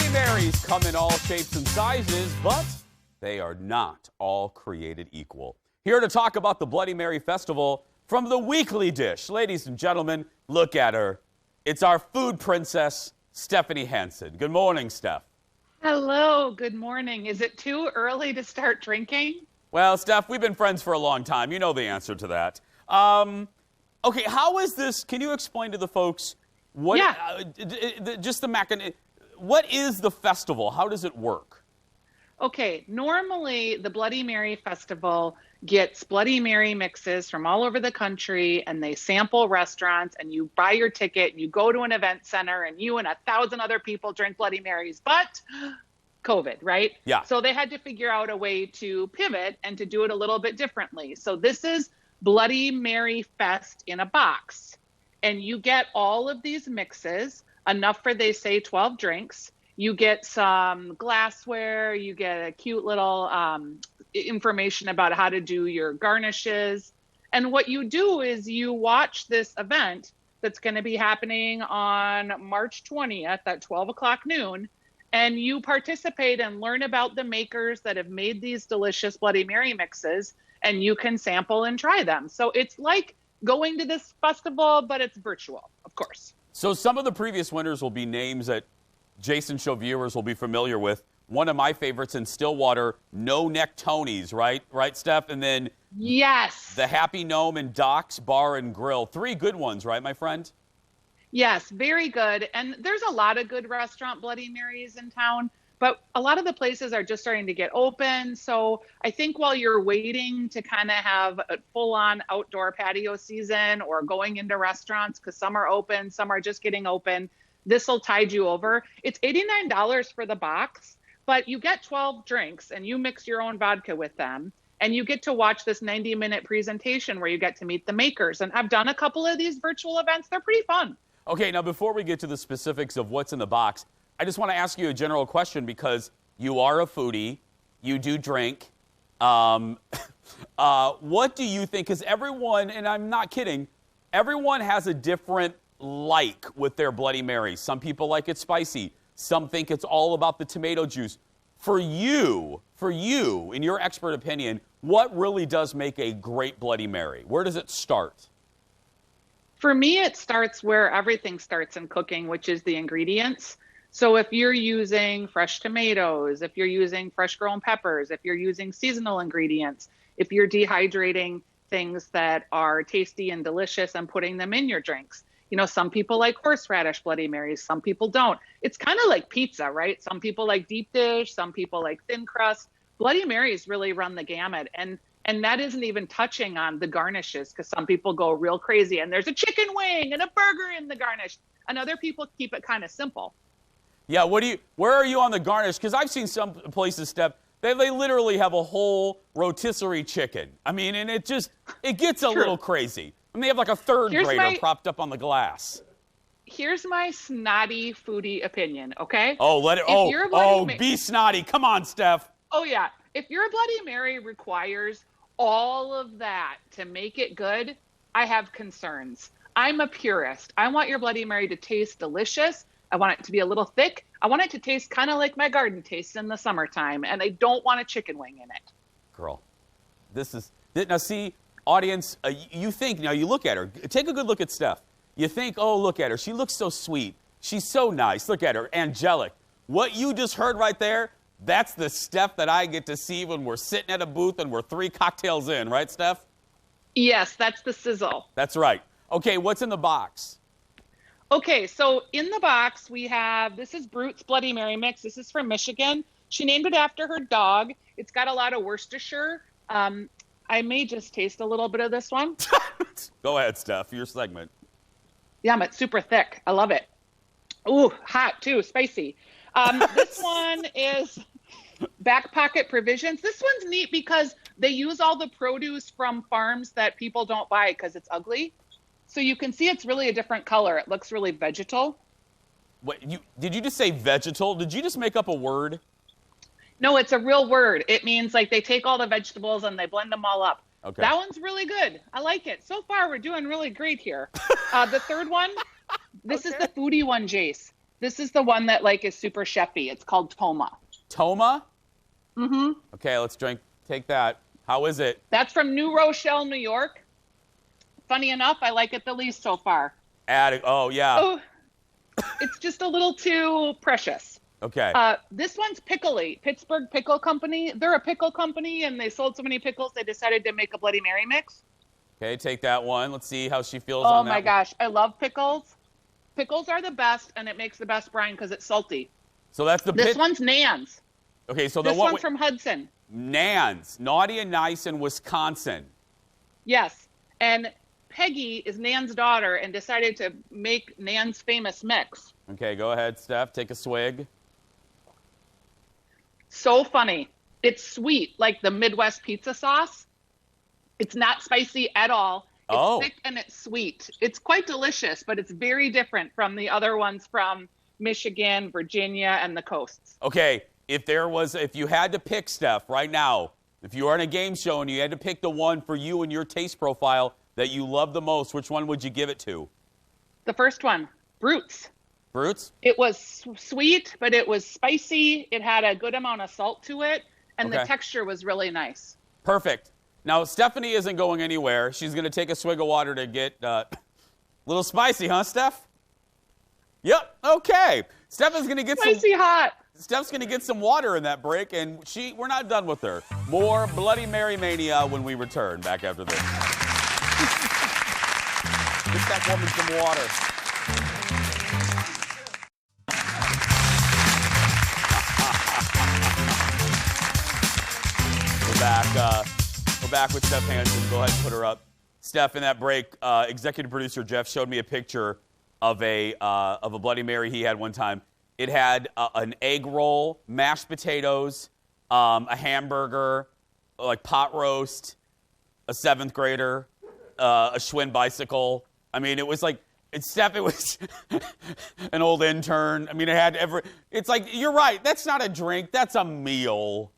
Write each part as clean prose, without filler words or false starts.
Bloody Marys come in all shapes and sizes, but they are not all created equal. Here to talk about the Bloody Mary Festival from the Weekly Dish. Ladies and gentlemen, look at her. It's our food princess, Stephanie Hansen. Good morning, Steph. Hello, good morning. Is it too early to start drinking? Well, Steph, we've been friends for a long time. You know the answer to that. Okay, how is this? Can you explain to the folks what? Just the mechanism. What is the festival? How does it work? Okay, normally the Bloody Mary Festival gets Bloody Mary mixes from all over the country, and they sample restaurants, and you buy your ticket, and you go to an event center, and you and 1,000 other people drink Bloody Marys, but COVID, right? Yeah. So they had to figure out a way to pivot and to do it a little bit differently. So this is Bloody Mary Fest in a box, and you get all of these mixes, enough for, they say, 12 drinks. You get some glassware, you get a cute little information about how to do your garnishes. And what you do is you watch this event that's going to be happening on March 20th at 12 o'clock noon, and you participate and learn about the makers that have made these delicious Bloody Mary mixes, and you can sample and try them. So it's like going to this festival, but it's virtual, of course. So some of the previous winners will be names that Jason Show viewers will be familiar with. One of my favorites in Stillwater, No Neck Tony's, right? Right, Steph? And then yes, the Happy Gnome and Doc's Bar and Grill. 3 good ones, right, my friend? Yes, very good. And there's a lot of good restaurant Bloody Marys in town, but a lot of the places are just starting to get open. So I think while you're waiting to kind of have a full-on outdoor patio season or going into restaurants, because some are open, some are just getting open, this will tide you over. It's $89 for the box, but you get 12 drinks and you mix your own vodka with them. And you get to watch this 90-minute presentation where you get to meet the makers. And I've done a couple of these virtual events. They're pretty fun. Okay, now before we get to the specifics of what's in the box, I just want to ask you a general question because you are a foodie, you do drink. What do you think? Because everyone, and I'm not kidding, everyone has a different like with their Bloody Mary. Some people like it spicy. Some think it's all about the tomato juice. For you, in your expert opinion, what really does make a great Bloody Mary? Where does it start? For me, it starts where everything starts in cooking, which is the ingredients. So if you're using fresh tomatoes, if you're using fresh grown peppers, if you're using seasonal ingredients, if you're dehydrating things that are tasty and delicious and putting them in your drinks. You know, some people like horseradish Bloody Marys, some people don't. It's kind of like pizza, right? Some people like deep dish, some people like thin crust. Bloody Marys really run the gamut. And that isn't even touching on the garnishes, because some people go real crazy and there's a chicken wing and a burger in the garnish. And other people keep it kind of simple. Yeah, where are you on the garnish? Because I've seen some places, Steph, they literally have a whole rotisserie chicken. I mean, and it gets a little crazy. And they have like a third grader propped up on the glass. Here's my snotty foodie opinion, okay? Oh, be snotty. Come on, Steph. Oh, yeah. If your Bloody Mary requires all of that to make it good, I have concerns. I'm a purist. I want your Bloody Mary to taste delicious. I want it to be a little thick. I want it to taste kind of like my garden tastes in the summertime, and I don't want a chicken wing in it. Girl, now see, audience, you think, now you look at her. Take a good look at Steph. You think, oh, look at her. She looks so sweet. She's so nice. Look at her, angelic. What you just heard right there, that's the Steph that I get to see when we're sitting at a booth and we're 3 cocktails in, right, Steph? Yes, that's the sizzle. That's right. Okay, what's in the box? Okay, so in the box we have, this is Brute's Bloody Mary Mix. This is from Michigan. She named it after her dog. It's got a lot of Worcestershire. I may just taste a little bit of this one. Go ahead, Steph, your segment. Yum, it's super thick. I love it. Ooh, hot too, spicy. This one is Back Pocket Provisions. This one's neat because they use all the produce from farms that people don't buy because it's ugly. So you can see it's really a different color. It looks really vegetal. What, did you just say vegetal? Did you just make up a word? No, it's a real word. It means like they take all the vegetables and they blend them all up. Okay. That one's really good. I like it. So far, we're doing really great here. The third one, this is the foodie one, Jace. This is the one that like is super chefy. It's called Toma. Toma? Mm-hmm. Okay, let's take that. How is it? That's from New Rochelle, New York. Funny enough, I like it the least so far. Oh, yeah. Oh, it's just a little too precious. Okay. This one's Pickly, Pittsburgh Pickle Company. They're a pickle company, and they sold so many pickles, they decided to make a Bloody Mary mix. Okay, take that one. Let's see how she feels on that. Oh, my gosh. I love pickles. Pickles are the best, and it makes the best brine because it's salty. So that's the This one's Nan's. Okay, so this one's from Hudson. Nan's, Naughty and Nice in Wisconsin. Yes, and Peggy is Nan's daughter and decided to make Nan's famous mix. Okay, go ahead, Steph. Take a swig. So funny. It's sweet, like the Midwest pizza sauce. It's not spicy at all. It's thick and it's sweet. It's quite delicious, but it's very different from the other ones from Michigan, Virginia, and the coasts. Okay, if you had to pick, Steph, right now, if you were on a game show and you had to pick the one for you and your taste profile that you love the most, which one would you give it to? The first one, Brutes. Brutes? It was sweet, but it was spicy. It had a good amount of salt to it, and the texture was really nice. Perfect. Now, Stephanie isn't going anywhere. She's going to take a swig of water to get a little spicy, huh, Steph? Yep. Okay. Steph is going to get spicy hot. Steph's going to get some water in that break, and we're not done with her. More Bloody Mary mania when we return. Back after this. Get that woman some water. We're back with Steph Hansen. Go ahead and put her up. Steph, in that break, executive producer Jeff showed me a picture of a Bloody Mary he had one time. It had an egg roll, mashed potatoes, a hamburger, like pot roast, a seventh grader, a Schwinn bicycle. I mean, it was like, it was an old intern. I mean, it had it's like, you're right, that's not a drink, that's a meal.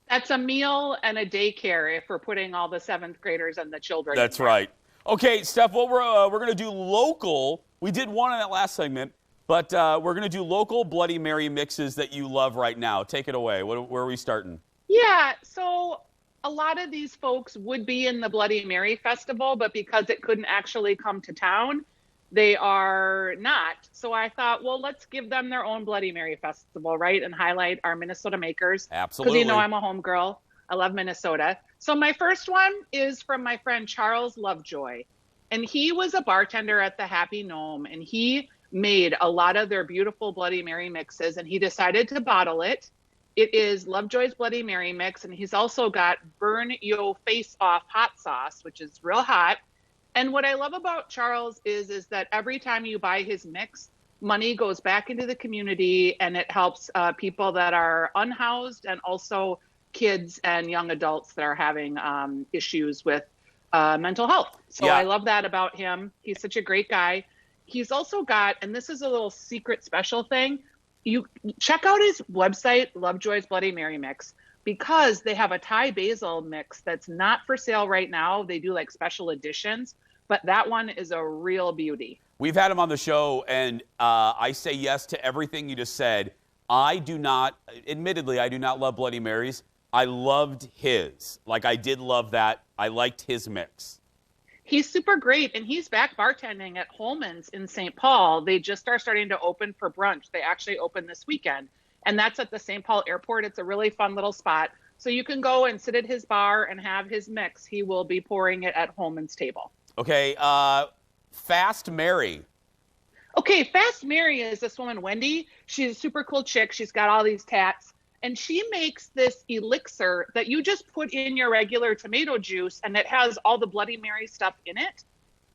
That's a meal and a daycare if we're putting all the seventh graders and the children. That's right. Okay, Steph, what we're going to do local. We did one in that last segment, but we're going to do local Bloody Mary mixes that you love right now. Take it away. Where are we starting? Yeah, so a lot of these folks would be in the Bloody Mary Festival, but because it couldn't actually come to town, they are not. So I thought, well, let's give them their own Bloody Mary Festival, right? And highlight our Minnesota makers. Absolutely. Because I'm a homegirl. I love Minnesota. So my first one is from my friend Charles Lovejoy. And he was a bartender at the Happy Gnome. And he made a lot of their beautiful Bloody Mary mixes. And he decided to bottle it. It is Lovejoy's Bloody Mary mix. And he's also got Burn Yo Face Off hot sauce, which is real hot. And what I love about Charles is that every time you buy his mix, money goes back into the community and it helps people that are unhoused and also kids and young adults that are having issues with mental health. So I love that about him. He's such a great guy. He's also got, and this is a little secret special thing, you check out his website, Lovejoy's Bloody Mary Mix, because they have a Thai basil mix that's not for sale right now. They do like special editions. But that one is a real beauty. We've had him on the show, and I say yes to everything you just said. Admittedly, I do not love Bloody Marys. I loved his. Like, I did love that. I liked his mix. He's super great, and he's back bartending at Holman's in St. Paul. They just are starting to open for brunch. They actually open this weekend, and that's at the St. Paul airport. It's a really fun little spot. So you can go and sit at his bar and have his mix. He will be pouring it at Holman's table. Okay, Fast Mary. Okay, Fast Mary is this woman, Wendy. She's a super cool chick. She's got all these tats. And she makes this elixir that you just put in your regular tomato juice, and it has all the Bloody Mary stuff in it.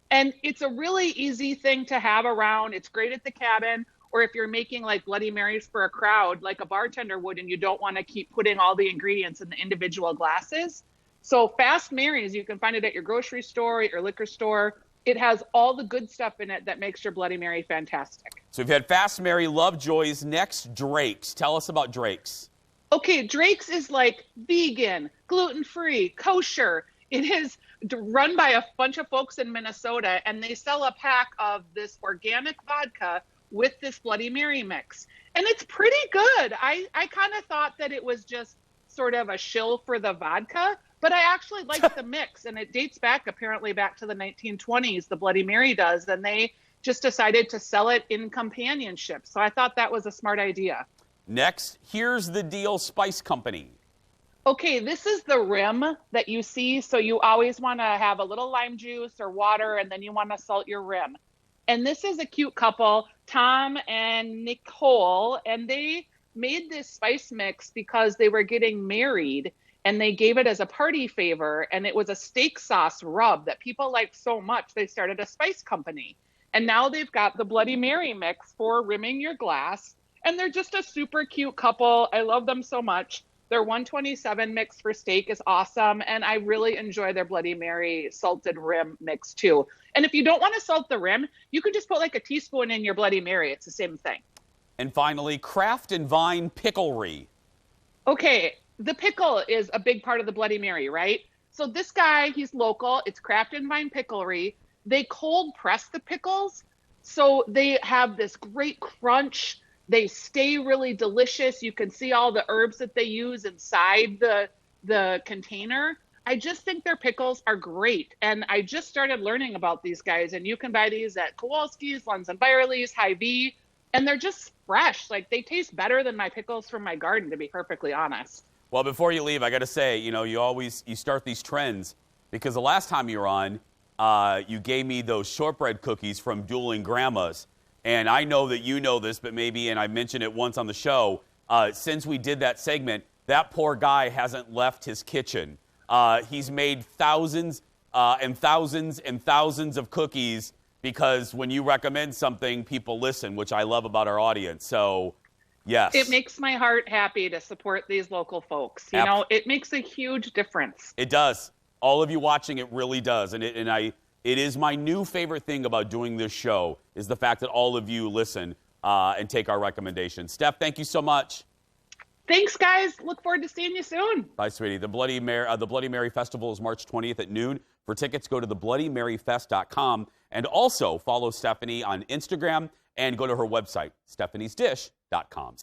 And it's a really easy thing to have around. It's great at the cabin, or if you're making like Bloody Marys for a crowd, like a bartender would, and you don't want to keep putting all the ingredients in the individual glasses. So Fast Marys, you can find it at your grocery store, at your liquor store. It has all the good stuff in it that makes your Bloody Mary fantastic. So we've had Fast Mary, Lovejoy's. Next, Drake's. Tell us about Drake's. Okay, Drake's is like vegan, gluten-free, kosher. It is run by a bunch of folks in Minnesota, and they sell a pack of this organic vodka with this Bloody Mary mix. And it's pretty good. I kind of thought that it was just sort of a shill for the vodka, but I actually like the mix. And it dates back apparently back to the 1920s, the Bloody Mary does. And they just decided to sell it in companionship. So I thought that was a smart idea. Next, Here's the Deal Spice Company. Okay, this is the rim that you see. So you always want to have a little lime juice or water, and then you want to salt your rim. And this is a cute couple, Tom and Nicole, and they made this spice mix because they were getting married, and they gave it as a party favor, and it was a steak sauce rub that people liked so much they started a spice company. And now they've got the Bloody Mary mix for rimming your glass, and they're just a super cute couple. I love them so much. Their 127 mix for steak is awesome, and I really enjoy their Bloody Mary salted rim mix too. And if you don't want to salt the rim, you can just put like a teaspoon in your Bloody Mary. It's the same thing. And finally, Craft and Vine Picklery. Okay, the pickle is a big part of the Bloody Mary, right? So this guy, he's local. It's Craft and Vine Picklery. They cold press the pickles, so they have this great crunch. They stay really delicious. You can see all the herbs that they use inside the container. I just think their pickles are great. And I just started learning about these guys. And you can buy these at Kowalski's, Lunds and Byerly's, Hy-Vee. And they're just fresh. Like, they taste better than my pickles from my garden, to be perfectly honest. Well, before you leave, I got to say, you start these trends because the last time you were on, you gave me those shortbread cookies from Dueling Grandmas. And I know that you know this, but maybe, and I mentioned it once on the show, since we did that segment, that poor guy hasn't left his kitchen. He's made thousands and thousands and thousands of cookies because when you recommend something, people listen, which I love about our audience. So, yes. It makes my heart happy to support these local folks. You know, it makes a huge difference. It does. All of you watching, it really does. It is my new favorite thing about doing this show is the fact that all of you listen and take our recommendations. Steph, thank you so much. Thanks, guys. Look forward to seeing you soon. Bye, sweetie. The Bloody Mary Festival is March 20th at noon. For tickets, go to thebloodymaryfest.com and also follow Stephanie on Instagram and go to her website, stephaniesdish.com.